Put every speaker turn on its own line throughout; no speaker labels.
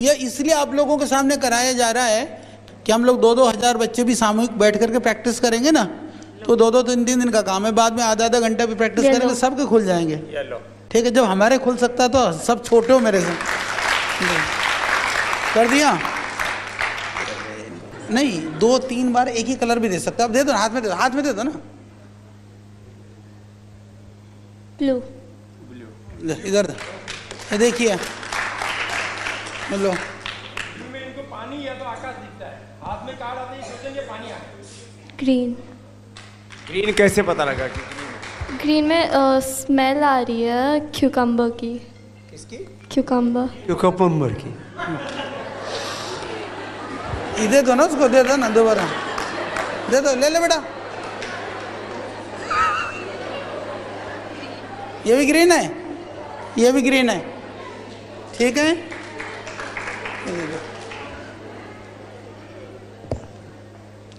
यह इसलिए आप लोगों के सामने कराया जा रहा है कि हम लोग 2-2 हज़ार बच्चे भी सामूहिक बैठ करके प्रैक्टिस करेंगे ना, तो 2-2 3-3 दिन का काम है। बाद में आधा घंटा भी प्रैक्टिस करेंगे, सबके खुल जाएंगे। ठीक है, जब हमारे खुल सकता है तो सब छोटे हो मेरे से। कर दिया नहीं, 2-3 बार एक ही कलर भी दे सकते हो। अब दे दो, हाथ में दे दो, हाथ में दे दो ना।
ब्लू,
इधर ये देखिए, लो
में इनको पानी या तो आकाश दिखता है, हाथ में कार्ड आते ही सोचेंगे पानी आ गया।
ग्रीन।
ग्रीन कैसे पता लगा कि
ग्रीन में स्मेल आ रही है क्यूकम्बर की।
किसकी?
क्यूकम्बर।
क्यूकम्बर की।
दे दो ना उसको, दे दो ना दोबारा, दे दो, ले ले बेटा। ये भी ग्रीन है, ये भी ग्रीन है, ठीक है।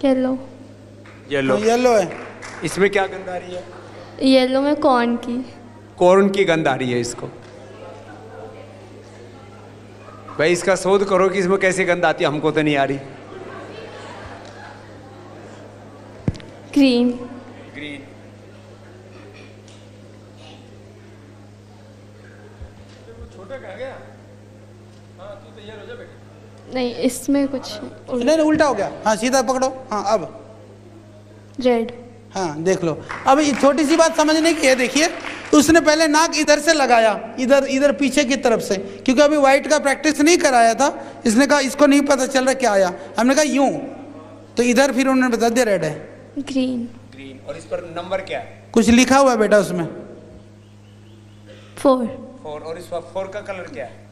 येलो।
येलो,
येलो है।
इसमें क्या गंध आ रही है?
येलो में कॉर्न की।
कॉर्न की गंध आ रही है इसको। भाई इसका शोध करो कि इसमें कैसे गंध आती है, हमको तो नहीं आ रही।
ग्रीन।
ग्रीन। छोटा कह गया। हाँ तू तैयार हो जा बेटा।
नहीं, इसमें कुछ
नहीं उल्टा हो गया। हाँ सीधा पकड़ो। हाँ अब
रेड।
हाँ देख लो। अब ये छोटी सी बात समझने की है, देखिए उसने पहले नाक इधर से लगाया, इधर इधर पीछे की तरफ से, क्योंकि अभी व्हाइट का प्रैक्टिस नहीं कराया था। इसने कहा इसको नहीं पता चल रहा क्या आया, हमने कहा यूं, तो इधर फिर उन्होंने बता दिया रेड है।
ग्रीन।
ग्रीन। और इस पर नंबर क्या है?
कुछ लिखा हुआ है बेटा उसमें।
4।
4। और इस पर 4 का कलर क्या है?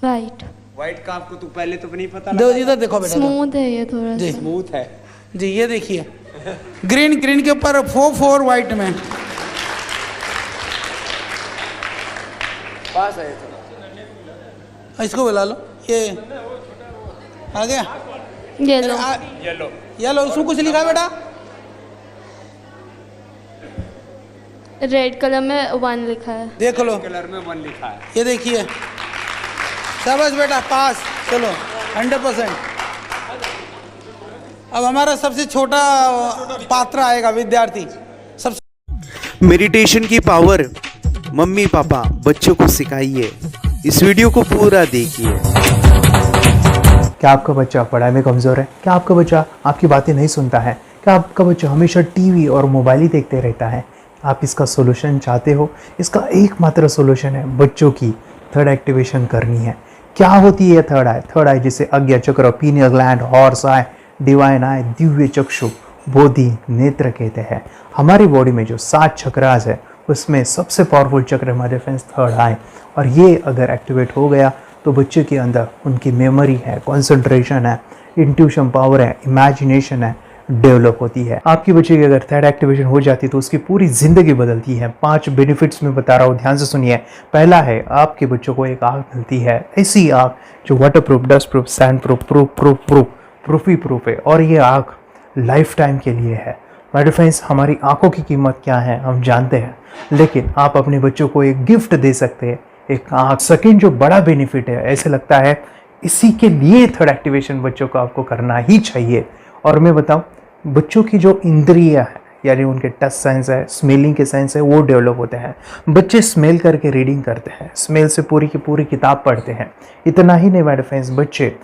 वाइट।
व्हाइट का आपको तो पहले तो नहीं पता
दो
लगा।
इधर देखो बेटा,
स्मूथ है ये थोड़ा
जी
सा।
स्मूथ है
जी। ये देखिए ग्रीन, ग्रीन के ऊपर 4 व्हाइट में
पास है थोड़ा।
इसको बुला लो। ये आ गया
येलो।
येलो।
येलो, उसमें कुछ लिखा है बेटा।
रेड कलर में 1 लिखा है।
देख लो,
कलर में 1 लिखा है।
ये देखिए, शाबाश बेटा, पास। चलो 100%। अब हमारा सबसे छोटा पात्र आएगा, विद्यार्थी। सबसे
मेडिटेशन की पावर मम्मी पापा बच्चों को सिखाइए। इस वीडियो को पूरा देखिए।
क्या आपका बच्चा पढ़ाई में कमज़ोर है? क्या आपका बच्चा आपकी बातें नहीं सुनता है? क्या आपका बच्चा हमेशा टीवी और मोबाइल ही देखते रहता है? आप इसका सोल्यूशन चाहते हो? इसका एकमात्र सोल्यूशन है बच्चों की थर्ड एक्टिवेशन करनी है। क्या होती है थर्ड आई? थर्ड आई जिसे आज्ञा चक्र, pineal gland, Horus eye, divine eye, दिव्य चक्षु, बोधि नेत्र कहते हैं। हमारी बॉडी में जो 7 चक्रास है उसमें सबसे पावरफुल चक्र हमारे फ्रेंड्स थर्ड आई, और ये अगर एक्टिवेट हो गया तो बच्चे के अंदर उनकी मेमोरी है, कंसंट्रेशन है, इंट्यूशन पावर है, इमेजिनेशन है, डेवलप होती है। आपकी बच्चे की अगर थर्ड एक्टिवेशन हो जाती है तो उसकी पूरी ज़िंदगी बदलती है। 5 बेनिफिट्स में बता रहा हूँ, ध्यान से सुनिए। पहला है, आपके बच्चों को एक आँख मिलती है, ऐसी आँख जो water proof, dust proof, sand proof, proof ही प्रूफ है, और ये आँख लाइफ टाइम के लिए है। माय फ्रेंड्स, हमारी आँखों की कीमत क्या है हम जानते हैं, लेकिन आप अपने बच्चों को एक गिफ्ट दे सकते हैं, एक आँख। सेकेंड जो बड़ा बेनिफिट है, ऐसे लगता है इसी के लिए थर्ड एक्टिवेशन बच्चों को आपको करना ही चाहिए। और मैं बताऊं, बच्चों की जो इंद्रियां है, यानी उनके टच सेंस है, स्मेलिंग के सेंस है, वो डेवलप होते हैं। बच्चे स्मेल करके रीडिंग करते हैं, स्मेल से पूरी की पूरी किताब पढ़ते हैं। इतना ही नहीं मेरे फ्रेंड्स, बच्चे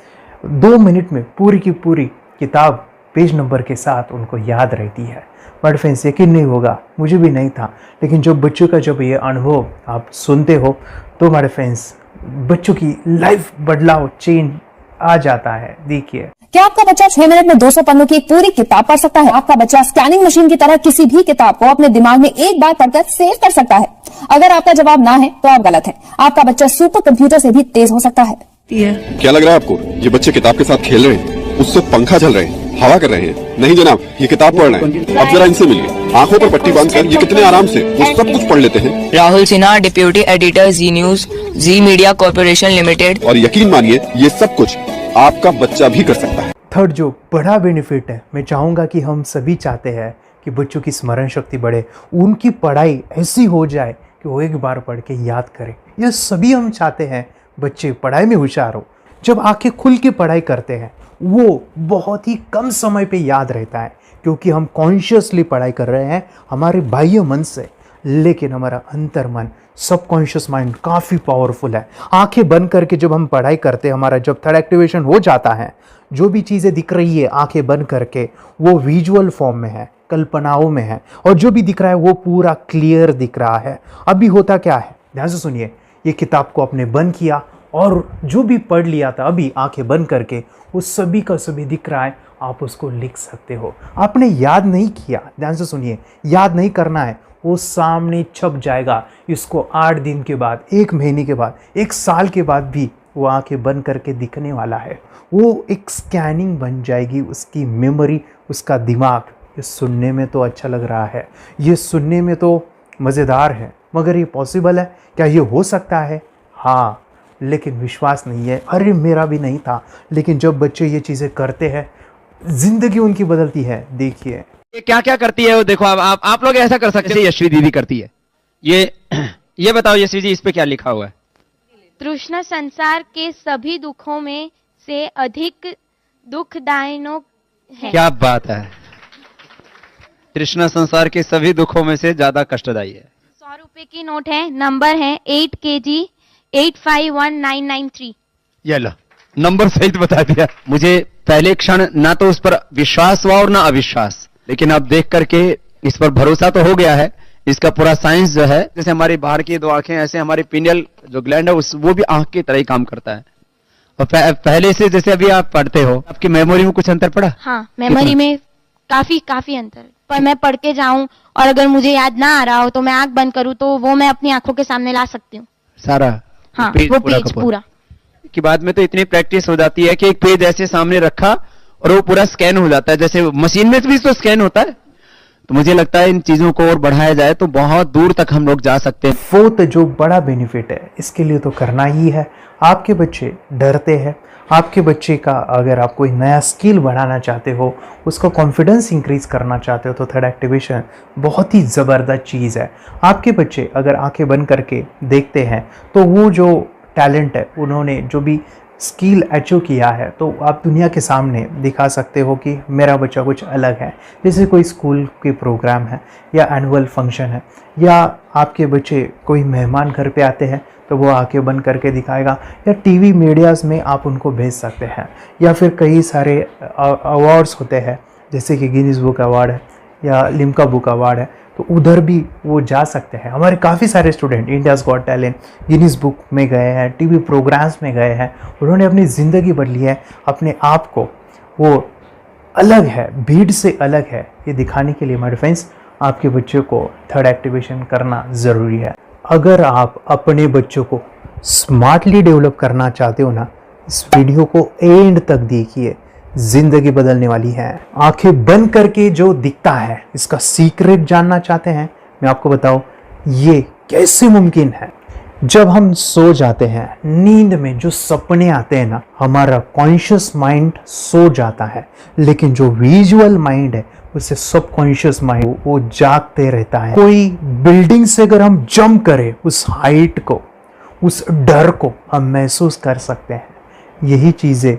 2 मिनट में पूरी की पूरी किताब पेज नंबर के साथ उनको याद रहती है। बट फ्रेंड्स, यकीन नहीं होगा, मुझे भी नहीं था, लेकिन जो बच्चों का जब ये अनुभव आप सुनते हो तो हमारे फ्रेंड्स बच्चों की लाइफ बदलाव, चेंज आ जाता है। देखिए,
क्या आपका बच्चा 6 मिनट में 200 पन्नों की एक पूरी किताब पढ़ सकता है? आपका बच्चा स्कैनिंग मशीन की तरह किसी भी किताब को अपने दिमाग में एक बार पढ़कर सेव कर सकता है? अगर आपका जवाब ना है तो आप गलत हैं। आपका बच्चा सुपर कंप्यूटर से भी तेज हो सकता है।
क्या लग रहा है आपको? ये बच्चे किताब के साथ खेल रहे हैं, उससे पंखा चल रहे हैं, हवा कर रहे हैं? नहीं जनाब, ये किताब पढ़ रहे हैं। अब जरा इनसे मिलिए। आंखों पर पट्टी बांधकर ये कितने आराम से वो सब कुछ पढ़ लेते हैं।
राहुल सिन्हा, डिप्यूटी एडिटर, जी न्यूज, जी मीडिया कॉर्पोरेशन लिमिटेड।
और यकीन मानिए, ये सब कुछ आपका बच्चा भी कर सकता है।
थर्ड जो बड़ा बेनिफिट है, मैं चाहूँगा कि हम सभी चाहते हैं कि बच्चों की स्मरण शक्ति बढ़े, उनकी पढ़ाई ऐसी हो जाए कि वो एक बार पढ़ के याद करें। यह सभी हम चाहते हैं, बच्चे पढ़ाई में होशियार हो, जब आंखें खुल के पढ़ाई करते हैं वो बहुत ही कम समय पे याद रहता है, क्योंकि हम कॉन्शियसली पढ़ाई कर रहे हैं हमारे बाह्य मन से, लेकिन हमारा अंतर मन सबकॉन्शियस माइंड काफ़ी पावरफुल है। आंखें बंद करके जब हम पढ़ाई करते हैं, हमारा जब थर्ड एक्टिवेशन हो जाता है, जो भी चीज़ें दिख रही है आंखें बंद करके वो विजुअल फॉर्म में है, कल्पनाओं में है, और जो भी दिख रहा है वो पूरा क्लियर दिख रहा है। अभी होता क्या है, ध्यान से सुनिए, ये किताब को आपने बंद किया और जो भी पढ़ लिया था अभी आंखें बंद करके वो सभी का सभी दिख रहा है, आप उसको लिख सकते हो। आपने याद नहीं किया, ध्यान से सुनिए, याद नहीं करना है, वो सामने छप जाएगा। इसको 8 दिन के बाद, 1 महीने के बाद, 1 साल के बाद भी वो आंखें बंद करके दिखने वाला है। वो एक स्कैनिंग बन जाएगी, उसकी मेमोरी, उसका दिमाग। ये सुनने में तो अच्छा लग रहा है, ये सुनने में तो मज़ेदार है, मगर ये पॉसिबल है क्या? ये हो सकता है, हाँ, लेकिन विश्वास नहीं है। अरे मेरा भी नहीं था, लेकिन जब बच्चे ये चीज़ें करते हैं जिंदगी उनकी बदलती है। देखिए
ये क्या क्या करती है वो देखो। अब आप लोग ऐसा कर सकते हैं, यशवी दीदी करती है। ये बताओ यशवी जी, इस पे क्या लिखा हुआ है?
तृष्णा संसार के सभी दुखों में से अधिक दुखदायक है।
क्या बात है, तृष्णा संसार के सभी दुखों में से ज्यादा कष्टदायी है।
100 रुपए की नोट है, नंबर है 8 kg 851993।
ये लो, नंबर सहित बता दिया। मुझे पहले क्षण ना तो उस पर विश्वास हुआ और ना अविश्वास, लेकिन अब देख करके इस पर भरोसा तो हो गया है। इसका पूरा साइंस जो है, जैसे हमारी बाहर की 2 आंखें, ऐसे हमारी पिनियल जो ग्लैंड है वो भी आंख की तरह ही काम करता है। और पहले से जैसे अभी आप पढ़ते हो, आपकी मेमोरी में कुछ अंतर पड़ा?
हाँ, मेमोरी में काफी अंतर। पर मैं पढ़ के जाऊं और अगर मुझे याद ना आ रहा हो तो मैं आंख बंद करूं तो वो मैं अपनी आंखों के सामने ला सकती हूँ
सारा।
हाँ, वो पेज पूरा
की बाद में तो इतनी प्रैक्टिस हो जाती है कि एक पेज ऐसे सामने रखा और वो पूरा स्कैन हो जाता है, जैसे मशीन में भी तो स्कैन होता है। तो मुझे लगता है इन चीजों को और बढ़ाया जाए तो बहुत दूर तक हम लोग जा सकते हैं।
फोर्थ जो बड़ा बेनिफिट है, इसके लिए तो करना ही है। आपके बच्चे डरते हैं, आपके बच्चे का अगर आप कोई नया स्किल बढ़ाना चाहते हो, उसका कॉन्फिडेंस इंक्रीज करना चाहते हो, तो थर्ड एक्टिवेशन बहुत ही ज़बरदस्त चीज़ है। आपके बच्चे अगर आंखें बंद करके देखते हैं तो वो जो टैलेंट है, उन्होंने जो भी स्किल अचीव किया है, तो आप दुनिया के सामने दिखा सकते हो कि मेरा बच्चा कुछ अलग है। जैसे कोई स्कूल के प्रोग्राम है या एनुअल फंक्शन है, या आपके बच्चे कोई मेहमान घर पे आते हैं तो वो आंखें बंद करके दिखाएगा, या टीवी मीडियाज़ में आप उनको भेज सकते हैं, या फिर कई सारे अवार्ड्स होते हैं जैसे कि गिनीज बुक अवार्ड है या लिम्का बुक अवार्ड है, तो उधर भी वो जा सकते हैं। हमारे काफ़ी सारे student India's got talent, Guinness book में गए हैं, टीवी प्रोग्राम्स में गए हैं, उन्होंने अपनी ज़िंदगी बदली है, अपने आप को वो अलग है, भीड़ से अलग है, ये दिखाने के लिए मेरे फ्रेंड्स आपके बच्चों को थर्ड एक्टिवेशन करना ज़रूरी है। अगर आप अपने बच्चों को स्मार्टली डेवलप करना चाहते हो ना, इस वीडियो को एंड तक देखिए, जिंदगी बदलने वाली है। आंखें बंद करके जो दिखता है, इसका सीक्रेट जानना चाहते हैं? मैं आपको बताऊं ये कैसे मुमकिन है। जब हम सो जाते हैं, नींद में जो सपने आते हैं ना, हमारा कॉन्शियस माइंड सो जाता है, लेकिन जो विजुअल माइंड है, उसे सबकॉन्शियस माइंड वो जागते रहता है। कोई बिल्डिंग से अगर हम जंप करें, उस हाइट को, उस डर को हम महसूस कर सकते हैं। यही चीज़ें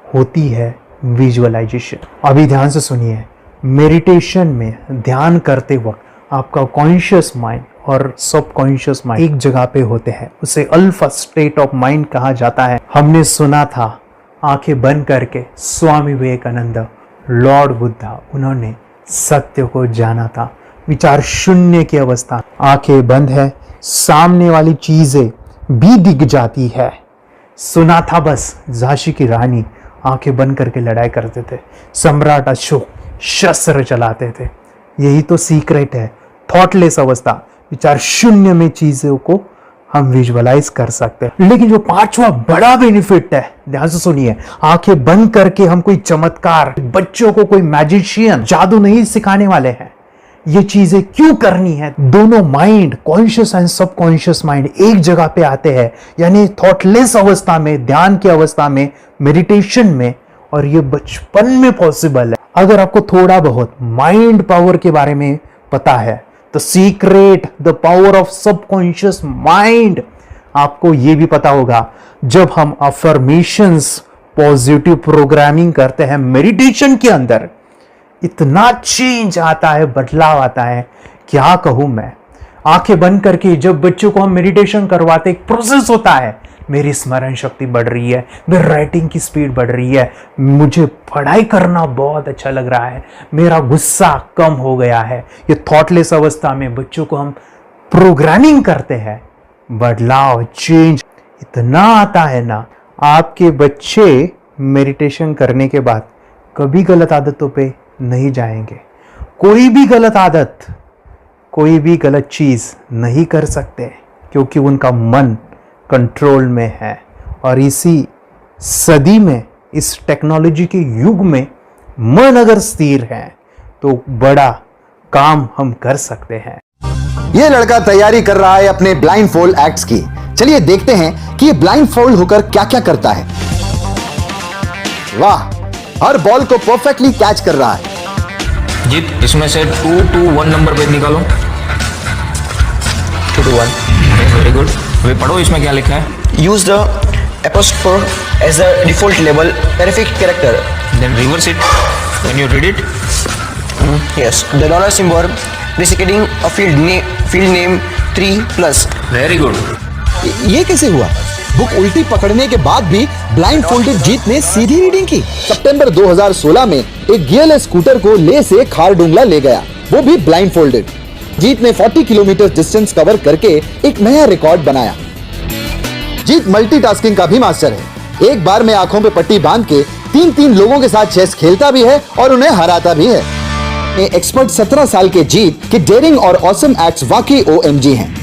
होती है विजुअलाइजेशन। अभी ध्यान से सुनिए, मेडिटेशन में ध्यान करते वक्त आपका कॉन्शियस माइंड और सबकॉन्शियस माइंड एक जगह पे होते हैं, उसे अल्फा स्टेट ऑफ माइंड कहा जाता है। हमने सुना था आंखें बंद करके स्वामी विवेकानंद, लॉर्ड बुद्धा, उन्होंने सत्य को जाना था। विचार शून्य की अवस्था, आंखें बंद है, सामने वाली चीजें भी दिख जाती है। सुना था बस, झांसी की रानी आंखें बंद करके लड़ाई करते थे, सम्राट अशोक शस्त्र चलाते थे। यही तो सीक्रेट है, थॉटलेस अवस्था, विचार शून्य में चीजों को हम विजुअलाइज कर सकते हैं। लेकिन जो 5वां बड़ा बेनिफिट है, ध्यान से सुनिए, आंखें बंद करके हम कोई चमत्कार, बच्चों को कोई मैजिशियन जादू नहीं सिखाने वाले हैं। ये चीजें क्यों करनी है? दोनों mind, conscious and subconscious mind एक जगह पे आते हैं, यानी थॉटलेस अवस्था में, ध्यान की अवस्था में, मेडिटेशन में, और ये बचपन में पॉसिबल है। अगर आपको थोड़ा बहुत माइंड पावर के बारे में पता है, the secret, the power of subconscious mind, आपको ये भी पता होगा, जब हम अफर्मेशंस पॉजिटिव प्रोग्रामिंग करते हैं मेडिटेशन के अंदर, इतना चेंज आता है, बदलाव आता है, क्या कहूं मैं। आंखें बंद करके जब बच्चों को हम मेडिटेशन करवाते, एक प्रोसेस होता है, मेरी स्मरण शक्ति बढ़ रही है, मेरी राइटिंग की स्पीड बढ़ रही है, मुझे पढ़ाई करना बहुत अच्छा लग रहा है, मेरा गुस्सा कम हो गया है। ये थॉटलेस अवस्था में बच्चों को हम प्रोग्रामिंग करते हैं, बदलाव, चेंज इतना आता है ना। आपके बच्चे मेडिटेशन करने के बाद कभी गलत आदतों पे नहीं जाएंगे, कोई भी गलत आदत, कोई भी गलत चीज नहीं कर सकते, क्योंकि उनका मन कंट्रोल में है। और इसी सदी में, इस टेक्नोलॉजी के युग में मन अगर स्थिर है तो बड़ा काम हम कर सकते हैं।
ये लड़का तैयारी कर रहा है अपने ब्लाइंड फोल्ड एक्ट्स की। चलिए देखते हैं कि ये ब्लाइंड फोल्ड होकर क्या क्या करता है। वाह, हर बॉल को परफेक्टली कैच कर रहा है।
जीत, इसमें से 2 to 1 नंबर पे निकालो। 2 to 1, वेरी गुड। वे पढ़ो, इसमें क्या लिखा है।
Use the apostrophe as a default label terrific character.
Then reverse it when you read it.
Yes, the dollar symbol designating a field name 3+.
Very good.
ये कैसे हुआ? बुक उल्टी पकड़ने के बाद भी ब्लाइंड फोल्डेड जीत ने सीधी रीडिंग की। सितंबर 2016 में एक गियरलेस स्कूटर को ले से खारडुंगला ले गया, वो भी ब्लाइंड फोल्डेड। जीत ने 40 किलोमीटर डिस्टेंस कवर करके एक नया रिकॉर्ड बनाया। जीत मल्टीटास्किंग का भी मास्टर है। एक बार में आंखों पे पट्टी बांध के 3-3 लोगों के साथ चेस खेलता भी है और उन्हें हराता भी है। एक्सपर्ट 17 साल के जीत के डेयरिंग और ऑसम एक्ट्स वाकई OMG हैं।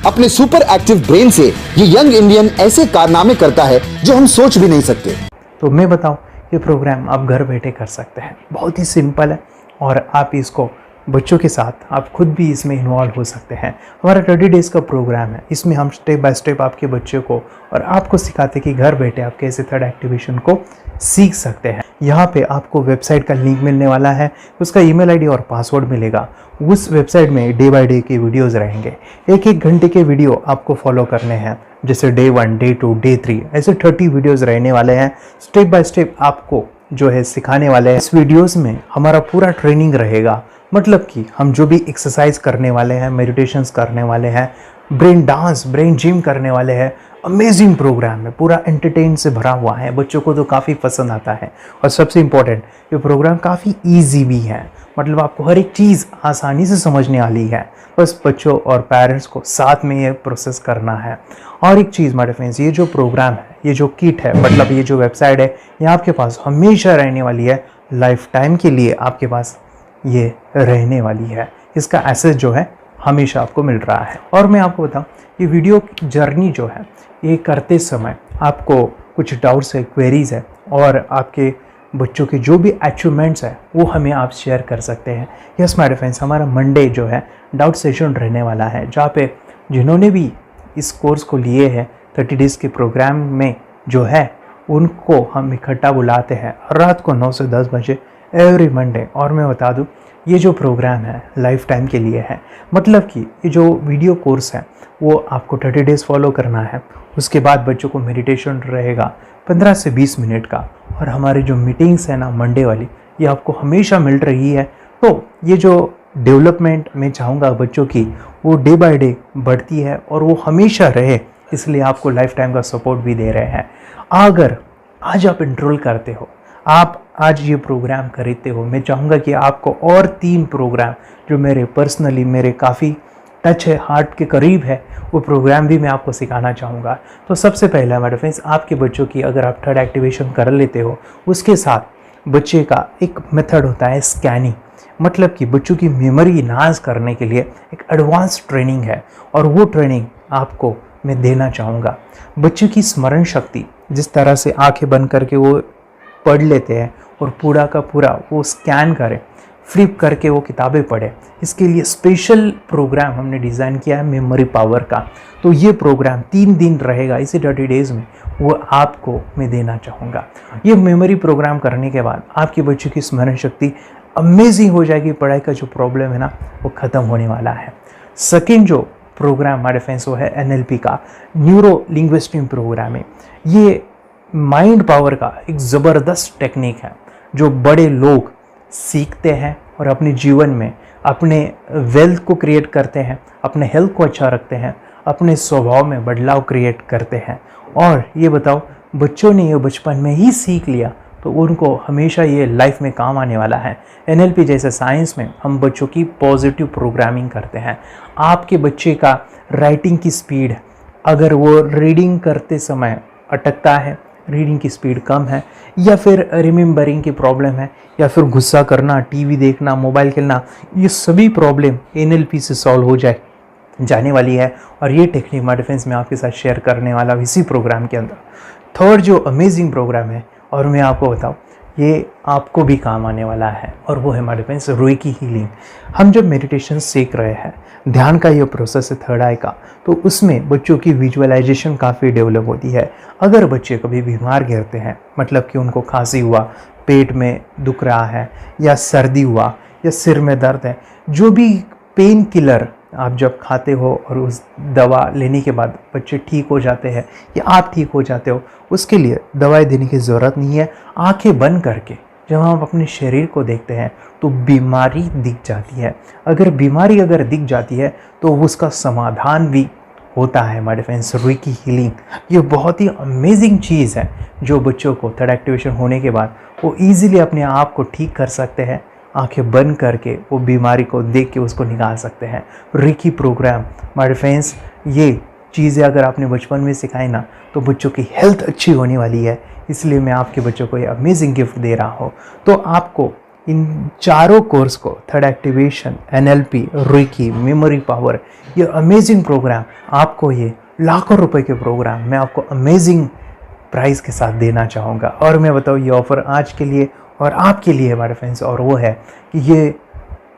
अपने सुपर एक्टिव ब्रेन से ये यंग इंडियन ऐसे कारनामे करता है जो हम सोच भी नहीं सकते।
तो मैं बताऊं, ये प्रोग्राम आप घर बैठे कर सकते हैं, बहुत ही सिंपल है, और आप इसको बच्चों के साथ आप खुद भी इसमें इन्वॉल्व हो सकते हैं। हमारा 30 डेज़ का प्रोग्राम है, इसमें हम स्टेप बाय स्टेप आपके बच्चे को और आपको सिखाते हैं कि घर बैठे आप कैसे थर्ड एक्टिवेशन को सीख सकते हैं। यहाँ पे आपको वेबसाइट का लिंक मिलने वाला है, उसका ईमेल आईडी और पासवर्ड मिलेगा। उस वेबसाइट में डे बाय डे के वीडियोज़ रहेंगे, 1-1 घंटे के वीडियो आपको फॉलो करने हैं, जैसे डे 1, डे 2, डे 3, ऐसे 30 वीडियोज़ रहने वाले हैं। स्टेप बाय स्टेप आपको जो है सिखाने वाले हैं। इस वीडियोज़ में हमारा पूरा ट्रेनिंग रहेगा, मतलब कि हम जो भी एक्सरसाइज करने वाले हैं, मेडिटेशंस करने वाले हैं, ब्रेन डांस, ब्रेन जिम करने वाले हैं। अमेजिंग प्रोग्राम है, पूरा एंटरटेन से भरा हुआ है, बच्चों को तो काफ़ी पसंद आता है। और सबसे इम्पोर्टेंट, ये प्रोग्राम काफ़ी ईजी भी है, मतलब आपको हर एक चीज़ आसानी से समझने वाली है। बस बच्चों और पेरेंट्स को साथ में ये प्रोसेस करना है। और एक चीज़ माय फ्रेंड्स, ये जो प्रोग्राम है, ये जो किट है, मतलब ये जो वेबसाइट है, ये आपके पास हमेशा रहने वाली है, लाइफ टाइम के लिए आपके पास ये रहने वाली है। इसका एक्सेस जो है हमेशा आपको मिल रहा है। और मैं आपको बताऊं, ये वीडियो जर्नी जो है, ये करते समय आपको कुछ डाउट्स है, क्वेरीज है, और आपके बच्चों के जो भी अचीवमेंट्स है वो हमें आप शेयर कर सकते हैं। यस माय फ्रेंड्स, हमारा मंडे जो है डाउट सेशन रहने वाला है, जहाँ पे जिन्होंने भी इस कोर्स को लिए हैं 30 डेज़ के प्रोग्राम में जो है, उनको हम इकट्ठा बुलाते हैं रात को 9 से 10 बजे एवरी मंडे। और मैं बता दूं, ये जो प्रोग्राम है लाइफ टाइम के लिए है, मतलब कि ये जो वीडियो कोर्स है वो आपको 30 डेज़ फॉलो करना है। उसके बाद बच्चों को मेडिटेशन रहेगा 15 से 20 मिनट का, और हमारी जो मीटिंग्स है ना मंडे वाली, ये आपको हमेशा मिल रही है। तो ये जो डेवलपमेंट मैं चाहूँगा बच्चों की, वो डे बाय डे बढ़ती है और वो हमेशा रहे, इसलिए आपको लाइफ टाइम का सपोर्ट भी दे रहे हैं। अगर आज आप एनरोल करते हो, आप आज ये प्रोग्राम खरीदते हो, मैं चाहूँगा कि आपको और 3 प्रोग्राम जो मेरे पर्सनली मेरे काफ़ी टच है, हार्ट के करीब है, वो प्रोग्राम भी मैं आपको सिखाना चाहूँगा। तो सबसे पहला मेरे फ्रेंड्स, आपके बच्चों की अगर आप थर्ड एक्टिवेशन कर लेते हो, उसके साथ बच्चे का एक मेथड होता है स्कैनिंग, मतलब कि बच्चों की मेमोरी इन्हांस करने के लिए एक एडवांस ट्रेनिंग है, और वो ट्रेनिंग आपको मैं देना चाहूँगा। बच्चों की स्मरण शक्ति, जिस तरह से आंखें बंद करके वो पढ़ लेते हैं और पूरा का पूरा वो स्कैन करें, फ्लिप करके वो किताबें पढ़े, इसके लिए स्पेशल प्रोग्राम हमने डिज़ाइन किया है मेमोरी पावर का। तो ये प्रोग्राम 3 दिन रहेगा, इसी 30 डेज़ में वो आपको मैं देना चाहूँगा। ये मेमोरी प्रोग्राम करने के बाद आपके बच्चों की स्मरण शक्ति अमेजिंग हो जाएगी, पढ़ाई का जो प्रॉब्लम है ना वो ख़त्म होने वाला है। सेकेंड जो प्रोग्राम हमारे फ्रेंड्स वो है NLP का, न्यूरो लिंग्विस्टिक प्रोग्रामिंग। ये माइंड पावर का एक ज़बरदस्त टेक्निक है जो बड़े लोग सीखते हैं और अपने जीवन में अपने वेल्थ को क्रिएट करते हैं, अपने हेल्थ को अच्छा रखते हैं, अपने स्वभाव में बदलाव क्रिएट करते हैं। और ये बताओ, बच्चों ने ये बचपन में ही सीख लिया तो उनको हमेशा ये लाइफ में काम आने वाला है। NLP जैसे साइंस में हम बच्चों की पॉजिटिव प्रोग्रामिंग करते हैं। आपके बच्चे का राइटिंग की स्पीड, अगर वो रीडिंग करते समय अटकता है, रीडिंग की स्पीड कम है, या फिर रिमेंबरिंग की प्रॉब्लम है, या फिर गुस्सा करना, टीवी देखना, मोबाइल खेलना, ये सभी प्रॉब्लम NLP से सॉल्व हो जाने वाली है। और ये टेक्निक हमारे फ्रेंड्स में आपके साथ शेयर करने वाला इसी प्रोग्राम के अंदर। थर्ड जो अमेजिंग प्रोग्राम है, और मैं आपको बताऊँ, ये आपको भी काम आने वाला है, और वो है हमारे फ्रेंड्स रेकी हीलिंग। हम जब मेडिटेशन सीख रहे हैं, ध्यान का ये प्रोसेस है थर्ड आई का, तो उसमें बच्चों की विजुअलाइजेशन काफ़ी डेवलप होती है। अगर बच्चे कभी बीमार गिरते हैं, मतलब कि उनको खांसी हुआ, पेट में दुख रहा है, या सर्दी हुआ, या सिर में दर्द है, जो भी पेन किलर आप जब खाते हो और उस दवा लेने के बाद बच्चे ठीक हो जाते हैं या आप ठीक हो जाते हो, उसके लिए दवाई देने की ज़रूरत नहीं है। आंखें बंद करके जब हम अपने शरीर को देखते हैं तो बीमारी दिख जाती है। अगर बीमारी दिख जाती है तो उसका समाधान भी होता है हमारे फ्रेंड्स। रेकी हीलिंग ये बहुत ही अमेजिंग चीज़ है जो बच्चों को थर्ड एक्टिवेशन होने के बाद वो ईज़िली अपने आप को ठीक कर सकते हैं। आंखें बंद करके वो बीमारी को देख के उसको निकाल सकते हैं। रेकी प्रोग्राम हमारे फ्रेंड्स, ये चीज़ें अगर आपने बचपन में सिखाई ना तो बच्चों की हेल्थ अच्छी होने वाली है। इसलिए मैं आपके बच्चों को ये अमेजिंग गिफ्ट दे रहा हूँ। तो आपको इन चारों कोर्स को, third activation, NLP, reiki, memory power, ये अमेजिंग प्रोग्राम, आपको ये लाखों रुपए के प्रोग्राम मैं आपको अमेजिंग प्राइस के साथ देना चाहूँगा। और मैं बताऊँ, ये ऑफ़र आज के लिए और आपके लिए हमारे फ्रेंड्स, और वो है कि ये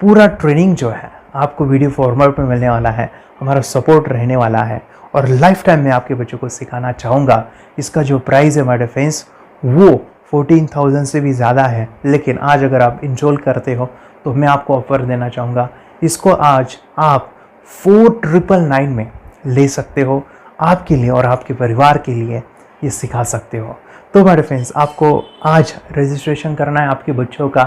पूरा ट्रेनिंग जो है आपको वीडियो फॉर्मेट में मिलने वाला है, हमारा सपोर्ट रहने वाला है, और लाइफ टाइम में आपके बच्चों को सिखाना चाहूँगा। इसका जो प्राइस है हमारे फ्रेंड्स वो 14,000 से भी ज़्यादा है, लेकिन आज अगर आप इंजॉल करते हो तो मैं आपको ऑफ़र देना चाहूँगा। इसको आज आप 4,999 में ले सकते हो। आपके लिए और आपके परिवार के लिए ये सिखा सकते हो। तो हमारे फ्रेंड्स, आपको आज रजिस्ट्रेशन करना है आपके बच्चों का।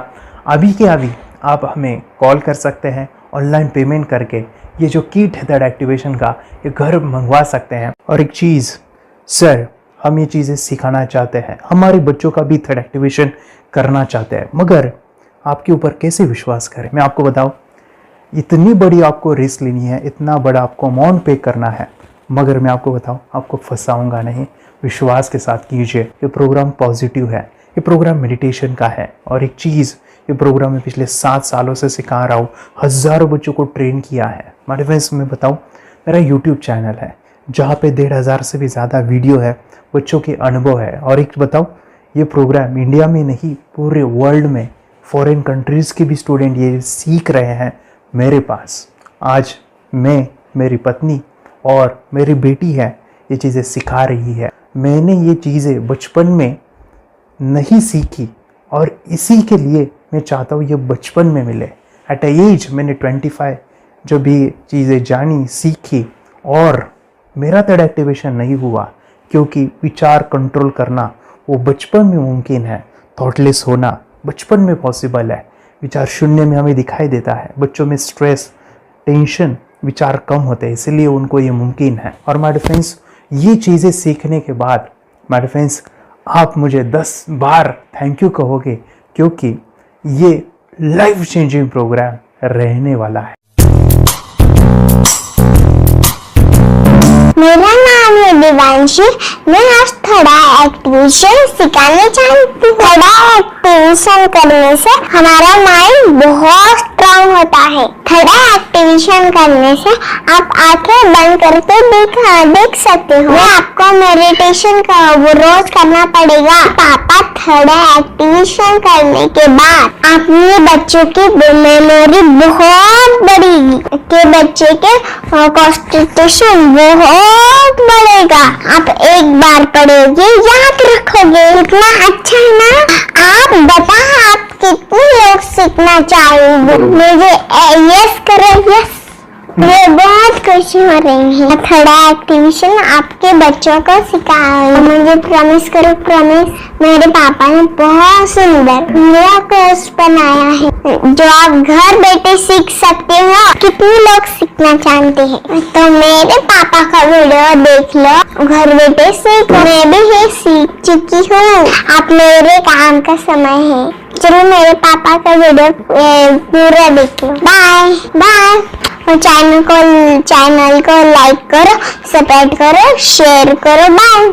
अभी के अभी आप हमें कॉल कर सकते हैं, ऑनलाइन पेमेंट करके ये जो किट है थर्ड एक्टिवेशन का, ये घर मंगवा सकते हैं। और एक चीज़ सर, हम ये चीज़ें सिखाना चाहते हैं, हमारे बच्चों का भी थर्ड एक्टिवेशन करना चाहते हैं, मगर आपके ऊपर कैसे विश्वास करें? मैं आपको बताऊं, इतनी बड़ी आपको रिस्क लेनी है, इतना बड़ा आपको अमाउंट पे करना है, मगर मैं आपको बताऊं, आपको फंसाऊंगा नहीं। विश्वास के साथ कीजिए। ये प्रोग्राम पॉजिटिव है, ये प्रोग्राम मेडिटेशन का है। और एक चीज़, ये प्रोग्राम मैं पिछले 7 सालों से सिखा रहा हूँ, हज़ारों बच्चों को ट्रेन किया है। हमारे फ्रेंड्स, मैं बताऊँ, मेरा यूट्यूब चैनल है जहाँ पे 1,500 से भी ज़्यादा वीडियो है, बच्चों के अनुभव है। और एक बताऊँ, ये प्रोग्राम इंडिया में नहीं, पूरे वर्ल्ड में फॉरेन कंट्रीज़ के भी स्टूडेंट ये सीख रहे हैं मेरे पास। आज मैं, मेरी पत्नी और मेरी बेटी है, ये चीज़ें सिखा रही है। मैंने ये चीज़ें बचपन में नहीं सीखी और इसी के लिए मैं चाहता हूँ ये बचपन में मिले। एट एज मैंने 25 जब भी चीज़ें जानी, सीखी, और मेरा थर्ड एक्टिवेशन नहीं हुआ क्योंकि विचार कंट्रोल करना वो बचपन में मुमकिन है। थॉटलेस होना बचपन में पॉसिबल है। विचार शून्य में हमें दिखाई देता है। बच्चों में स्ट्रेस, टेंशन, विचार कम होते हैं, इसलिए उनको ये मुमकिन है। और माय फ्रेंड्स, ये चीज़ें सीखने के बाद माय फ्रेंड्स, आप मुझे 10 बार थैंक यू कहोगे, क्योंकि ये लाइफ चेंजिंग प्रोग्राम रहने वाला है।
मेरा नाम है दिवांशी। मैं आज थोड़ा एक्टिवेशन सिखाने चाहती हूँ। थोड़ा एक्टिवेशन करने से हमारा माइंड बहुत स्ट्रांग होता है। थोड़ा एक्टिवेशन करने से आप आंखें बंद करके देख सकते हो। मैं आपको मेडिटेशन का वो रोज करना पड़ेगा। पापा, थोड़ा एक्टिवेशन करने के बाद अपने बच्चों की मेमोरी बहुत बढ़ेगी, के बच्चे के कॉन्सेंट्रेशन बहुत बढ़ेगा। आप एक बार पढ़ोगे, याद रखोगे, इतना अच्छा है ना। आप बता, आप कितने लोग सीखना चाहोगे? मुझे यस करो, यस। मुझे बहुत खुशी हो रही है। थोड़ा एक्टिविशन आपके बच्चों को सिखाऊंगी। मुझे प्रॉमिस करो, प्रॉमिस। मेरे पापा ने बहुत सुंदर मेरा कोर्स बनाया है जो आप घर बैठे सीख सकते हो। कितने लोग सीखना चाहते हैं तो मेरे पापा का वीडियो देख लो, घर बैठे सीख। मैं भी ये सीख चुकी हूँ। आप मेरे काम का समय है। चलो मेरे पापा का वीडियो पूरा देख लो। Bye bye. और चैनल को लाइक करो, सब्सक्राइब करो, शेयर करो। बाय।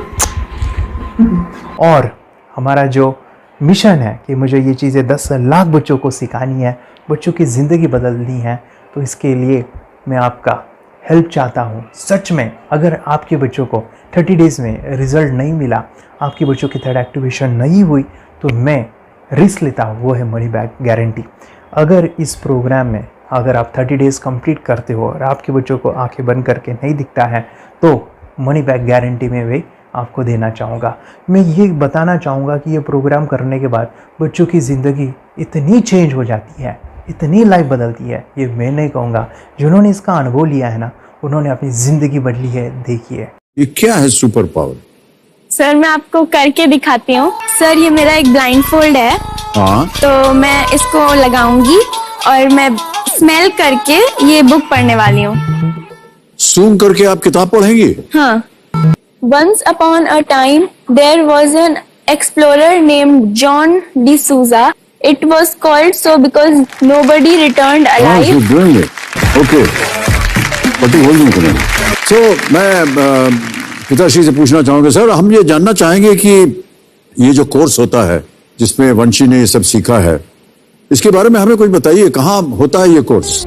और हमारा जो मिशन है कि मुझे ये चीज़ें 10 लाख बच्चों को सिखानी है, बच्चों की ज़िंदगी बदलनी है, तो इसके लिए मैं आपका हेल्प चाहता हूँ। सच में अगर आपके बच्चों को 30 डेज़ में रिज़ल्ट नहीं मिला, आपके बच्चों की थर्ड एक्टिवेशन नहीं हुई, तो मैं रिस्क लेता हूँ, वो है मनी बैक गारंटी। अगर इस प्रोग्राम में अगर आप 30 डेज़ कंप्लीट करते हो और आपके बच्चों को आंखें बंद करके नहीं दिखता है, तो मनी बैक गारंटी में भी आपको देना चाहूँगा। मैं ये बताना चाहूँगा कि ये प्रोग्राम करने के बाद बच्चों की ज़िंदगी इतनी चेंज हो जाती है, इतनी लाइफ बदलती है, ये मैं नहीं कहूँगा। जिन्होंने इसका अनुभव लिया है ना, उन्होंने अपनी ज़िंदगी बदली है। देखिए
ये क्या है सुपर पावर?
सर मैं आपको करके दिखाती हूँ। सर ये मेरा एक ब्लाइंड फोल्ड है,
हाँ
तो मैं इसको लगाऊंगी और मैं स्मेल करके ये बुक पढ़ने वाली हूँ।
सूंघ करके आप किताब पढ़ेंगी?
हाँ। Once upon a time, there was an explorer named John D'Souza. It was called so because nobody returned alive.
you're doing it. Okay. पट्टी खोल दूँ तुम्हें। So मैं पिताश्री से पूछना चाहूँगा, सर हम ये जानना चाहेंगे कि ये जो कोर्स होता है जिसमें वंशी ने ये सब सीखा है, इसके बारे में हमें कुछ बताइए। कहाँ होता है ये कोर्स?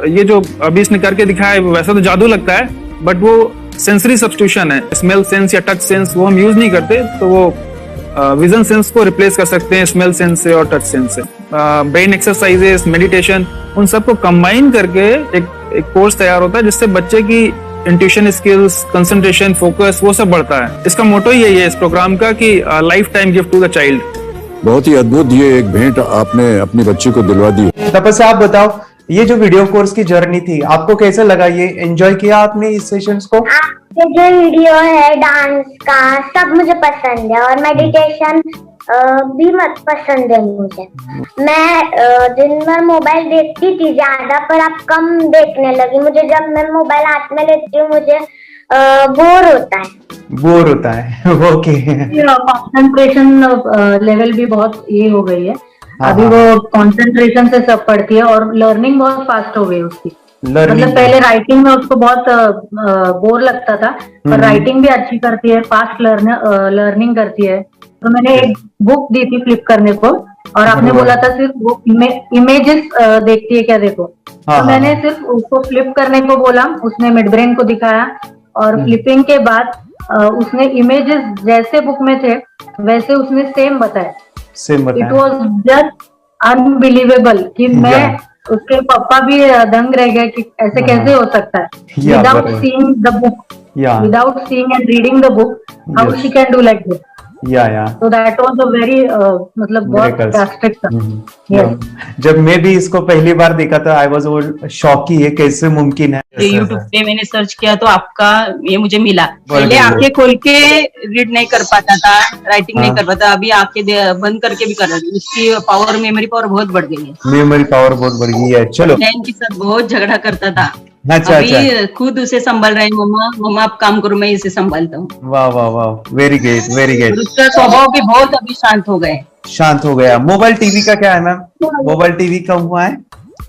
ये जो अभी इसने करके दिखाया है वैसा तो जादू लगता है, बट वो सेंसरी सब्स्टिट्यूशन है। स्मेल सेंस या टच सेंस वो हम यूज नहीं करते, तो वो विजन सेंस को रिप्लेस कर सकते हैं स्मेल सेंस से और टच सेंस से। ब्रेन एक्सरसाइजेस, मेडिटेशन, उन सबको कंबाइन करके एक कोर्स तैयार होता है जिससे बच्चे की इंट्यूशन स्किल्स, कंसंट्रेशन, फोकस वो सब बढ़ता है। इसका मोटो ही यही है इस प्रोग्राम का कि life time gift to the child.
बहुत ही अद्भुत ये एक भेंट आपने अपनी बच्ची को दिलवा दी।
तपस्या आप बताओ, ये जो वीडियो कोर्स की जर्नी थी आपको कैसा लगा? ये एंजॉय किया आपने इस सेशंस को?
आपके जो वीडियो है डांस का सब मुझे पसंद है और मेडिटेशन भी मत पसंद है मुझे। मैं दिन भर मोबाइल देखती थी ज्यादा, पर अब कम देखने लगी। मुझे जब मैं मोबाइल हाथ में लेती हूँ मुझे बोर होता है। ओके।
कंसंट्रेशन लेवल भी बहुत ये हो गई है। अभी वो कंसंट्रेशन से सब पढ़ती है और लर्निंग बहुत फास्ट हो गई उसकी। मतलब पहले राइटिंग में उसको बहुत बोर लगता था, पर राइटिंग भी अच्छी करती है, फास्ट लर्निंग करती है। तो मैंने एक बुक दी थी फ्लिप करने को और आपने बोला था सिर्फ वो इमेजेस देखती है क्या, देखो। तो मैंने सिर्फ उसको फ्लिप करने को बोला, उसने मिड ब्रेन को दिखाया और फ्लिपिंग के बाद उसने इमेजेस जैसे बुक में थे वैसे उसने सेम बताया। इट वॉज जस्ट अनबिलीवेबल कि मैं उसके पापा भी दंग रह गए कि ऐसे कैसे हो सकता है। Without seeing the book, without seeing and reading the book, how she can do like this. So that was a very मतलब बहुत ड्रास्टिक था।
जब मैं भी इसको पहली बार देखा था आई वाज शॉक कि ये कैसे मुमकिन है।
यूट्यूब पे मैंने सर्च किया तो आपका ये मुझे मिला। पहले आंखें खोल के रीड नहीं कर पाता था, राइटिंग नहीं कर पाता, अभी आंखें बंद करके भी कर रहा है। उसकी पावर, मेमोरी पावर बहुत बढ़ गई है।
मेमोरी पावर बहुत बढ़ गई है। चलो,
बहन के साथ बहुत झगड़ा करता था।
अच्छा,
अभी खुद उसे संभाल रहे हैं। मम्मा आप काम करो, मैं इसे संभालता हूँ।
वाह वाह वाह, वेरी ग्रेट वेरी ग्रेट।
उसका स्वभाव भी बहुत अभी शांत हो गए।
शांत हो गया। मोबाइल टीवी का क्या है मैम? मोबाइल टीवी कब हुआ है?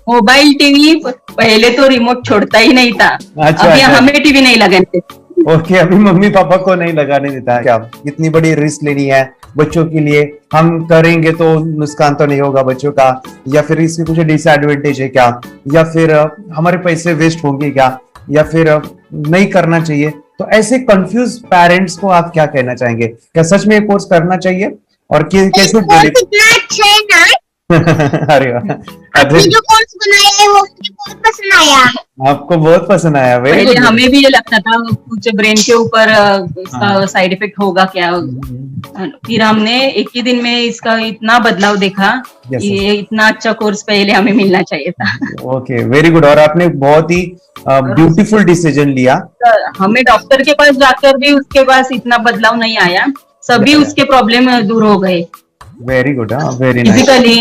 मोबाइल टीवी पहले तो रिमोट छोड़ता ही नहीं था। अभी हमें टीवी नहीं लगाने।
ओके, अभी मम्मी पापा को नहीं लगाने देता है। क्या इतनी बड़ी रिस्क लेनी है बच्चों के लिए? हम करेंगे तो नुकसान तो नहीं होगा बच्चों का, या फिर इसकी कुछ डिसएडवांटेज है क्या, या फिर हमारे पैसे वेस्ट होंगे क्या, या फिर नहीं करना चाहिए? तो ऐसे कंफ्यूज पेरेंट्स को आप क्या कहना चाहेंगे? क्या सच में ये कोर्स करना चाहिए और कैसे?
कितना अच्छा है ना
अरे वाह,
आपने जो कोर्स बनाया है वो मुझे बहुत पसंद आया।
आपको बहुत पसंद आया। वेरी
पहले
गुड।
हमें भी ये लगता था कुछ ब्रेन के ऊपर इसका साइड इफेक्ट होगा क्या, फिर हमने एक ही दिन में इसका इतना बदलाव देखा।
Yes,
ये इतना अच्छा कोर्स पहले हमें मिलना चाहिए था।
Okay, very good. और आपने बहुत ही ब्यूटीफुल डिसीजन लिया।
हमें डॉक्टर के पास जाकर भी उसके पास इतना बदलाव नहीं आया, सभी उसके प्रॉब्लम दूर हो गए,
वेरी गुड। हाँ, वेरी नाइस।
फिजिकली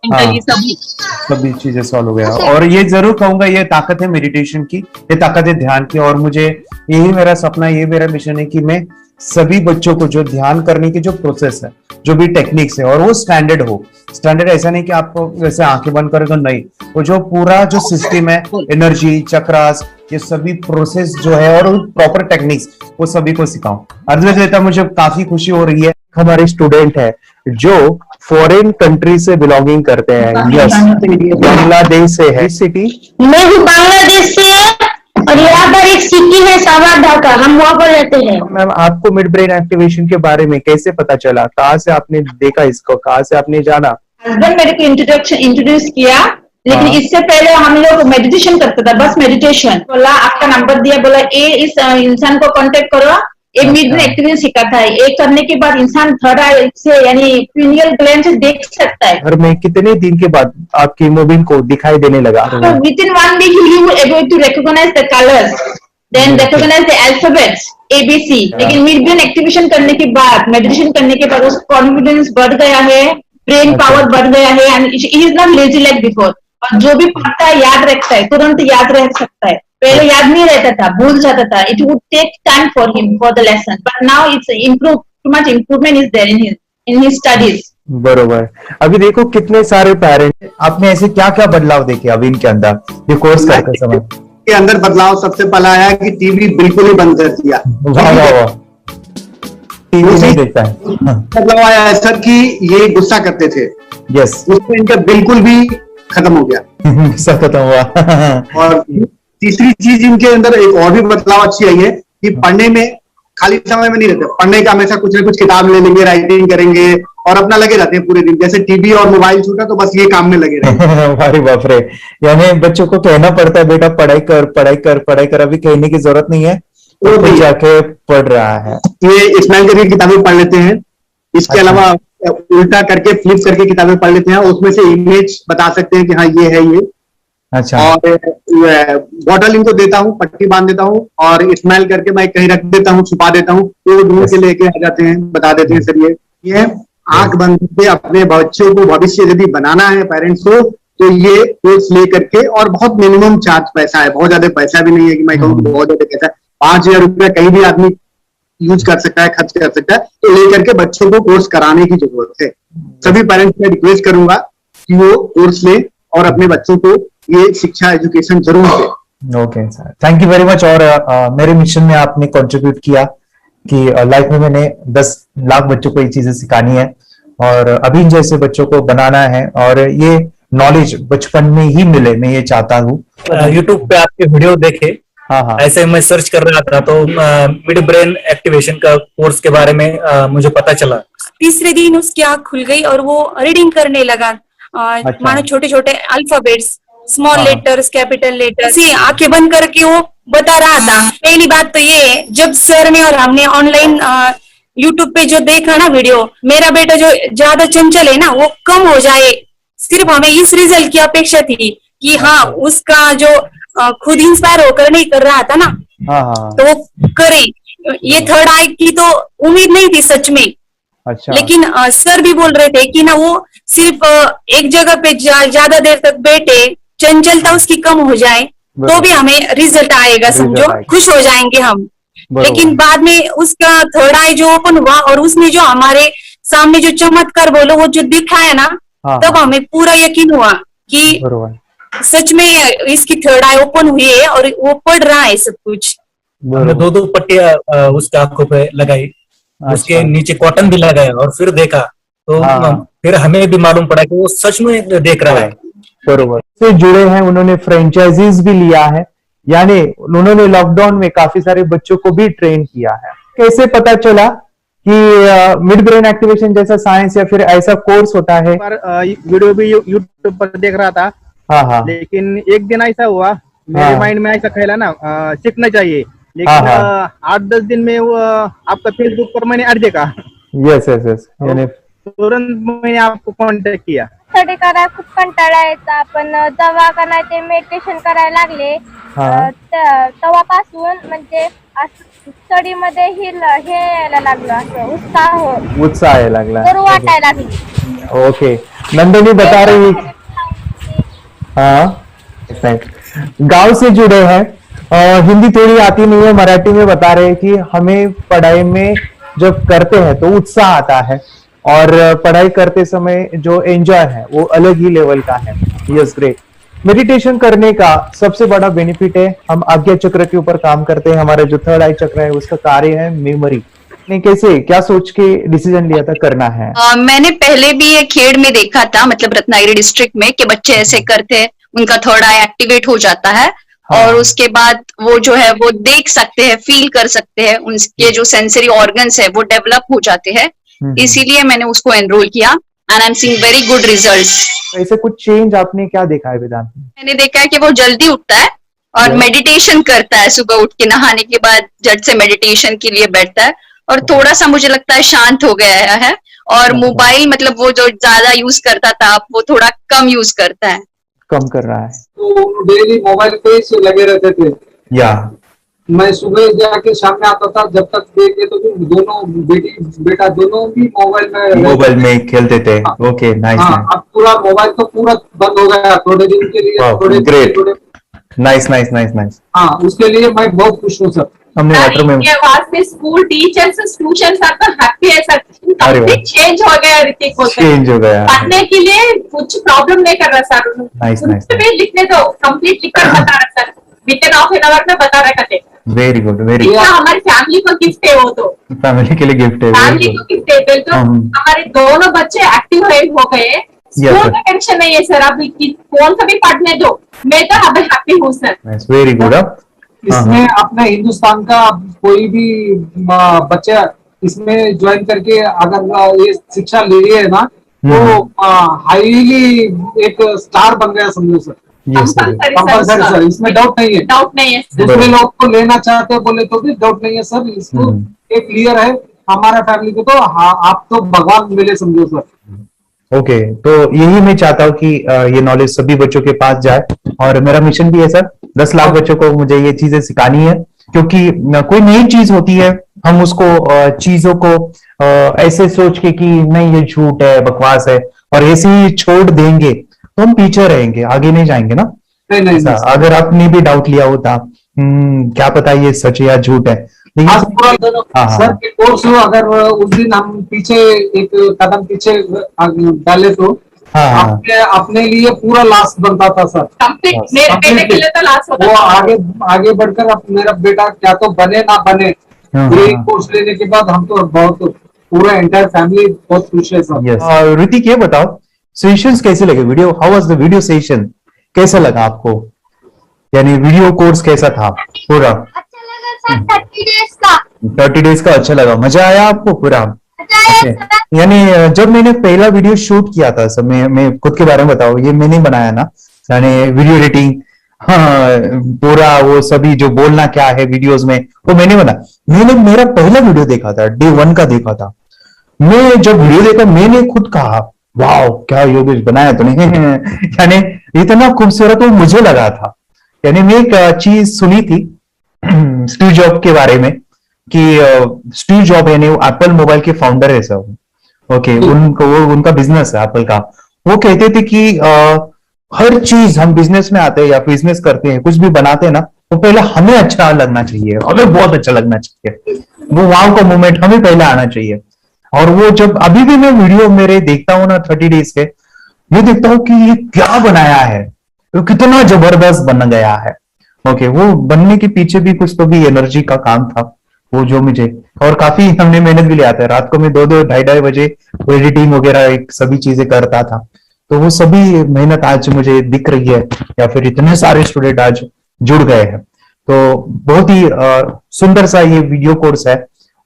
मेंटली
सभी चीजें सॉल्व हो गया। और ये जरूर कहूंगा, ये ताकत है मेडिटेशन की, ये ताकत है ध्यान की। और मुझे यही मेरा सपना, ये मेरा मिशन है कि मैं सभी बच्चों को जो ध्यान करने की जो प्रोसेस है, जो भी टेक्निक्स है, और वो स्टैंडर्ड हो। स्टैंडर्ड ऐसा नहीं कि आपको वैसे आंखें बंद करें तो नहीं, वो जो पूरा जो सिस्टम है, एनर्जी, चक्रास, ये सभी प्रोसेस जो है और प्रॉपर टेक्निक्स, वो सभी को सिखाऊं। अद्वैत, मुझे काफी खुशी हो रही है। हमारे स्टूडेंट है जो फॉरेन कंट्री से बिलोंगिंग करते हैं। यस, बांग्लादेश से है। सिटी
मैं भी बांग्लादेश से और यहाँ पर एक सिटी है सावर ढाका, हम वहाँ पर रहते हैं।
मैम, आपको मिड ब्रेन एक्टिवेशन के बारे में कैसे पता चला? कहाँ से आपने देखा इसको, कहाँ से आपने जाना?
हस्बैंड मेरे को इंट्रोड्यूस किया, लेकिन इससे पहले हम लोग मेडिटेशन करते थे, बस मेडिटेशन। बोला आपका नंबर दिया, बोला ये इस इंसान को कांटेक्ट करो, ये मिड ब्रेन एक्टिवेशन सिखाता है। ये करने के बाद इंसान थर्ड आई से यानी पिनियल ग्लैंड से देख सकता है।
घर में कितने दिन के बाद आपकी हीमोग्लोबिन को दिखाई देने लगा?
With in 1 week you will able to recognize the colors, then recognize the alphabets ABC। लेकिन मिड ब्रेन एक्टिवेशन करने के बाद, मेडिटेशन करने के बाद उसका कॉन्फिडेंस बढ़ गया है, ब्रेन पावर बढ़ गया है, and he is not lazy like before. और जो भी पढ़ता है याद रखता है, तुरंत याद रह सकता है। पहले याद नहीं रहता था, भूल जाता था। It would take time for him for the lesson, but now it's improve, too much improvement is there in his studies.
बरोबर। अभी देखो कितने सारे पेरेंट्स, आपने ऐसे क्या क्या बदलाव देखे अभी इनके अंदर ये कोर्स करते समय?
के अंदर बदलाव सबसे पहला आया कि टीवी बिल्कुल ही बंद कर दिया।
वाह वाह वाह, टीवी नहीं देखता है।
बदलाव आया है सर कि ये गुस्सा करते थे।
यस,
उसमें इनका बिल्कुल भी खत्म हो गया।
गुस्सा खत्म हुआ।
और तीसरी चीज इनके अंदर एक और भी बदलाव अच्छी आई है कि पढ़ने में खाली समय में नहीं रहते, पढ़ने का हमेशा कुछ ना कुछ किताब ले लेंगे, राइटिंग करेंगे और अपना लगे रहते हैं पूरे दिन। जैसे टीवी और मोबाइल छूटा तो बस ये काम में लगे रहते।
अरे बाप रे, यानी बच्चों को कहना पड़ता है बेटा पढ़ाई कर, पढ़ाई कर, पढ़ाई कर। अभी कहने की जरूरत नहीं है, तो भी जाके पढ़ रहा है।
ये स्माइल करके किताबें पढ़ लेते हैं। इसके अलावा उल्टा करके, फ्लिप करके किताबें पढ़ लेते हैं, उसमें से इमेज बता सकते हैं कि हाँ ये है ये।
अच्छा। और
बॉटल इनको देता हूँ, पट्टी बांध देता हूँ और स्माइल करके मैं कहीं रख देता हूँ, छुपा देता हूँ, तो ढूंढ के लेके आ जाते हैं, बता देते हैं सर ये आंख बंद करके अपने बच्चों को भविष्य यदि बनाना है पेरेंट्स को, तो ये कोर्स ले करके। और बहुत मिनिमम चार्ज पैसा है, बहुत ज्यादा पैसा भी नहीं है कि मैं कहूँ बहुत ज्यादा पैसा है। 5,000 रुपया कहीं भी आदमी यूज कर सकता है, खर्च कर सकता है। तो लेकर के बच्चों को कोर्स कराने की जरूरत है। सभी पेरेंट्स में रिक्वेस्ट करूंगा कि वो कोर्स ले और अपने बच्चों को ये शिक्षा, एजुकेशन जरूर दे।
Okay sir, thank you very much. और मेरे मिशन में आपने कंट्रीब्यूट किया कि लाइफ में मैंने 10 लाख बच्चों को ये चीजें सिखानी है और अभी जैसे बच्चों को बनाना है, और ये नॉलेज बचपन में ही मिले, मैं ये चाहता हूँ।
यूट्यूब पे आपके वीडियो देखे,
हाँ,
ऐसे मैं सर्च कर रहा था तो मिड ब्रेन एक्टिवेशन का कोर्स के बारे में मुझे पता चला।
तीसरे दिन उसकी आंख खुल गई और वो रीडिंग करने लगा। मानो छोटे छोटे alphabets, small letters, capital letters, आंखें बंद करके वो बता रहा था। पहली बात तो ये, जब सर ने और हमने ऑनलाइन यूट्यूब पे जो देखा ना वीडियो, मेरा बेटा जो ज्यादा चंचल है ना वो कम हो जाए, सिर्फ हमें इस रिजल्ट की अपेक्षा थी कि हाँ उसका जो खुद इंस्पायर होकर नहीं कर रहा था ना, तो वो करे। ये थर्ड आई की तो उम्मीद नहीं थी सच में।
अच्छा।
लेकिन सर भी बोल रहे थे कि ना वो सिर्फ एक जगह पे ज्यादा देर तक बैठे, चंचलता उसकी कम हो जाए तो भी हमें रिजल्ट आएगा, समझो खुश हो जाएंगे हम। लेकिन बाद में उसका थर्ड आई जो ओपन हुआ और उसने जो हमारे सामने जो चमत्कार बोलो वो जो दिखाया ना, तब हमें पूरा यकीन हुआ कि सच में इसकी थर्ड आई ओपन हुई है और वो पढ़ रहा है सब कुछ।
हमने 2 पट्टियां उसके आंखों पे लगाई, उसके नीचे कॉटन भी लगाया और फिर देखा तो फिर हमें भी मालूम पड़ा कि वो सच में देख रहा है।
बरोबर से जुड़े हैं, उन्होंने फ्रेंचाइजीज भी लिया है, यानी उन्होंने लॉकडाउन में काफी सारे बच्चों को भी ट्रेन किया है। कैसे पता चला कि मिड ब्रेन एक्टिवेशन जैसा साइंस या फिर ऐसा कोर्स होता है?
वीडियो भी यूट्यूब पर देख रहा था।
हाँ हाँ।
लेकिन एक दिन ऐसा हुआ मेरे माइंड में ऐसा ख्याल ना सीखना चाहिए, लेकिन
हाँ।
8-10 दिन में वो आपका फेसबुक पर मैंने ऐड देखा।
यस यस यस, यानी
तुरंत मैंने आपको कॉन्टॅक्ट किया।
स्टडी करायला खूप कंटाळा यायचा, पण जेव्हा का नाही ते मेडिटेशन करायला लागले तेव्हापासून म्हणजे स्टडी मध्ये हे यायला लागलं, असं
उत्साह यायला लागला,
करू वाटायला लागली।
ओके। नंदिनी बता रही, हाँ गांव से जुड़े हैं, हिंदी थोड़ी आती नहीं है, मराठी में बता रहे हैं कि हमें पढ़ाई में जब करते हैं तो उत्साह आता है और पढ़ाई करते समय जो एंजॉय है वो अलग ही लेवल का है। Yes great. मेडिटेशन करने का सबसे बड़ा बेनिफिट है, हम आज्ञा चक्र के ऊपर काम करते हैं, हमारा जो थर्ड आई चक्र है उसका कार्य है मेमोरी। ने कैसे क्या सोच के डिसीजन लिया था करना है?
मैंने पहले भी ये खेड़ में देखा था, मतलब रत्नागिरी डिस्ट्रिक्ट में, कि बच्चे ऐसे करते हैं, उनका थर्ड आई एक्टिवेट हो जाता है और उसके बाद वो जो है वो देख सकते हैं, फील कर सकते हैं, उनके जो सेंसरी ऑर्गन्स है वो डेवलप हो जाते हैं। इसीलिए मैंने उसको एनरोल किया and I am seeing very good results.
ऐसे कुछ चेंज आपने क्या देखा है वेदांत में?
मैंने देखा है कि वो जल्दी उठता है और मेडिटेशन करता है, सुबह उठ के नहाने के बाद झट से मेडिटेशन के लिए बैठता है और थोड़ा सा मुझे लगता है शांत हो गया है, और मोबाइल मतलब वो जो ज्यादा यूज करता था वो थोड़ा कम यूज करता है,
कम कर रहा है।
तो डेली मोबाइल पे ही लगे रहते थे,
या
मैं सुबह जाके शाम में आता था, जब तक देखे तो दोनों बेटा दोनों भी
मोबाइल में खेलते थे। Okay, nice.
अब पूरा मोबाइल तो पूरा बंद हो गया थोड़े दिन के लिए।
थोड़े नाइस नाइस नाइस नाइस।
हाँ, उसके लिए मैं बहुत खुश हूँ सर।
हमने वाटर में
वास्ते स्कूल टीचर्स स्टूडेंट्स आर तो हैप्पी है सर, कंप्लीट चेंज हो गया ऋतिक को,
चेंज हो गया,
पढ़ने के लिए कुछ प्रॉब्लम नहीं कर रहा सर।
Nice nice.
लिखने दो, कंप्लीट लिखकर बता रहा sir, with half an hour में बता रहा करते।
Very good, very good.
हमारी फैमिली को गिफ्ट है, वो तो
फैमिली के लिए गिफ्ट है,
फैमिली को गिफ्ट है। तो हमारे दोनों बच्चे एक्टिव हो गए, स्कूल का टेंशन नहीं है सर, अभी कौन सा भी पढ़ने दो, मैं तो अभी हैप्पी हूँ सर।
Very good.
इसमें अपने हिंदुस्तान का कोई भी बच्चा इसमें ज्वाइन करके अगर ये शिक्षा ले रही है ना, तो हाईली एक स्टार बन गया समझो सर। कंपल्सरी सर, इसमें डाउट नहीं है,
डाउट नहीं है।
दूसरे लोग को लेना चाहते बोले तो भी डाउट नहीं है सर, इसको एक क्लियर है हमारा फैमिली को, तो आप तो भगवान मिले समझो सर।
ओके, तो यही मैं चाहता हूँ कि ये नॉलेज सभी बच्चों के पास जाए, और मेरा मिशन भी है सर, 10 लाख बच्चों को मुझे ये चीजें सिखानी है, क्योंकि कोई नई चीज होती है, हम उसको चीजों को ऐसे सोच के कि नहीं ये झूठ है, बकवास है, और ऐसे ही छोड़ देंगे तो हम पीछे रहेंगे, आगे नहीं जाएंगे ना।
नहीं,
अगर आपने भी डाउट लिया होता क्या पता ये सच है या झूठ है,
सर के कोर्स अगर उस दिन हम पीछे एक कदम पीछे डाले तो अपने लिए पूरा लास्ट बनता था सर,
मेरे बेटे के लिए तो लास्ट होता
वो आगे बढ़कर अब मेरा बेटा क्या तो बने ना बने, ये कोर्स लेने के बाद हम तो बहुत पूरा एंटायर फैमिली बहुत खुश है सर।
ऋतिक ये बताओ, सेशंस कैसे लगे? Video, how was the video session, कैसा लगा आपको? यानी वीडियो कोर्स कैसा था पूरा?
अच्छा लगा सर, 30 डेज का।
30 डेज का अच्छा लगा, मजा आया आपको पूरा? यानी जब मैंने पहला वीडियो शूट किया था सर, मैं खुद के बारे में बताऊं, ये मैंने बनाया ना, यानी वीडियो एडिटिंग, हाँ, पूरा वो सभी जो बोलना क्या है वीडियोस में वो मैंने बनाया। मैंने मेरा पहला वीडियो देखा था, डे 1 का देखा था। मैं जब वीडियो देखा मैंने खुद कहा वाह क्या योगेश बनाया तो नहीं यानी इतना खूबसूरत वो मुझे लगा था। यानी मैं एक चीज सुनी थी स्टीव जॉब के बारे में, कि स्टीव जॉब यानी एप्पल मोबाइल के फाउंडर है सब, ओके, उनका बिजनेस है एप्पल का। वो कहते थे कि हर चीज हम बिजनेस में आते हैं या बिजनेस करते हैं, कुछ भी बनाते हैं ना, तो पहले हमें अच्छा लगना चाहिए, हमें बहुत अच्छा लगना चाहिए, वो वाव का मोमेंट हमें पहले आना चाहिए। और वो जब अभी भी मैं वीडियो मेरे देखता हूँ ना 30 डेज के, मैं देखता हूँ कि ये क्या बनाया है, तो कितना जबरदस्त बन गया है। ओके, वो बनने के पीछे भी कुछ तो भी एनर्जी का काम था वो, जो मुझे, और काफी हमने मेहनत भी लिया था। रात को मैं 2-2 ढाई बजे वो एडिटिंग वगैरह सभी चीजें करता था, तो वो सभी मेहनत आज मुझे दिख रही है, या फिर इतने सारे स्टूडेंट आज जुड़ गए हैं। तो बहुत ही सुंदर सा ये वीडियो कोर्स है,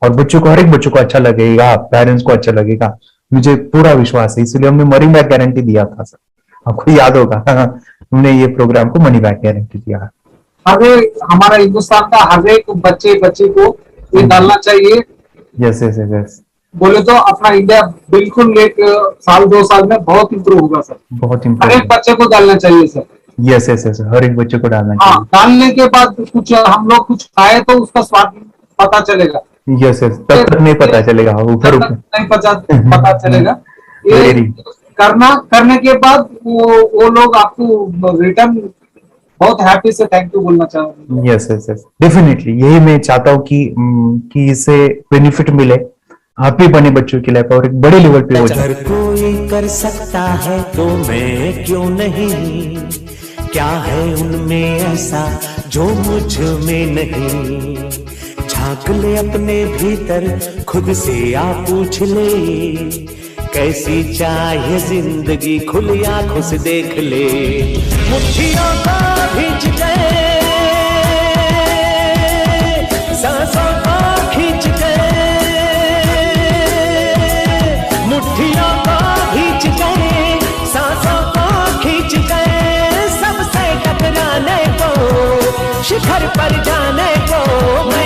और बच्चों को, हर एक बच्चों को अच्छा लगेगा, पेरेंट्स को अच्छा लगेगा, मुझे पूरा विश्वास है। इसलिए हमने मनी बैक गारंटी दिया था सर, आपको याद होगा हमने ये प्रोग्राम को मनी बैक गारंटी दिया है।
हमारा हिंदुस्तान का हर एक बच्चे को ये डालना चाहिए।
यस यस यस,
बोले तो अपना इंडिया बिल्कुल एक साल 2 साल में बहुत इम्प्रूव होगा सर।
बहुत
हर
इम्पोर्टेंट।
एक बच्चे को डालना चाहिए सर।
यस यस यस, हर एक बच्चे को डालना
हाँ,
चाहिए।
डालने के बाद कुछ हम लोग कुछ खाए तो उसका स्वाद पता चलेगा।
यस यस, तब तक नहीं पता चलेगा, ऊपर ऊपर
नहीं पता चलेगा। ये करने के बाद वो लोग आपको रिटर्न बहुत हैप्पी से थैंक यू बोलना चाहूंगा।
यस यस यस, डेफिनेटली यही मैं चाहता हूँ कि इससे बेनिफिट मिले, आप भी बने बच्चों की लाइफ और एक बड़े लेवल पे हो जाए।
अगर कोई कर सकता है तो मैं क्यों नहीं, क्या है उनमें ऐसा जो मुझ में नहीं। झांक ले अपने भीतर, खुद से आप पूछ ले, कैसी चाहे जिंदगी, खुली आंखों से देख ले। मुट्ठियों को खींच के, सांसों को खींच के, मुट्ठियों को खींच के, सांसों को खींच के, सबसे टकराने को, शिखर पर जाने को मैं